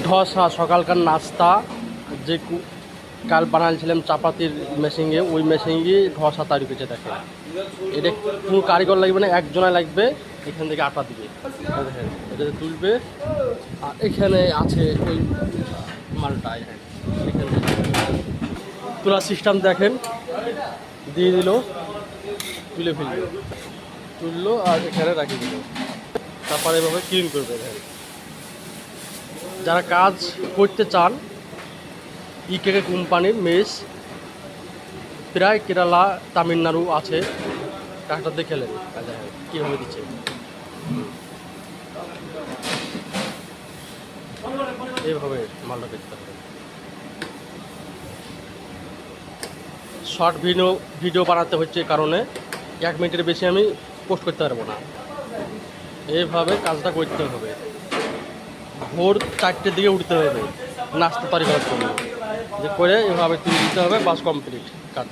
ধোসা সকালকার নাস্তা যে কাল বানাইছিলাম চাপাতির মেশিনে, ওই মেশিনে ধোসা তৈরি করছে। দেখেন এটা কোনো কারিগর লাগবে না, একজনে লাগবে। এখান থেকে আটা দিবে, দেখেন এটা তুলবে। আর এখানে আছে ওই মালটা, এখানে তোলার সিস্টেম দেখেন, দিয়ে দিল, তুলে ফেললো, তুললো আর এখানে রাখি দিল। তারপরে এভাবে ক্লিন করবে। দেখেন যারা কাজ করতে চান, ইকেকে কোম্পানির মেস প্রায় কেরালা তামিলনাড়ু আছে, কাজটা দেখে নেন কীভাবে দিচ্ছে। এইভাবে মালটা দেখতে হবে। শর্ট ভিডিও বানাতে হচ্ছে কারণে 1 মিনিটের বেশি আমি পোস্ট করতে পারবো না। এইভাবে কাজটা করতে হবে। ভোর 4টের দিকে উঠতে হবে নাস্তা তৈরি করার জন্য, যে করে এভাবে তুলে দিতে হবে। বাস কমপ্লিট কাজ।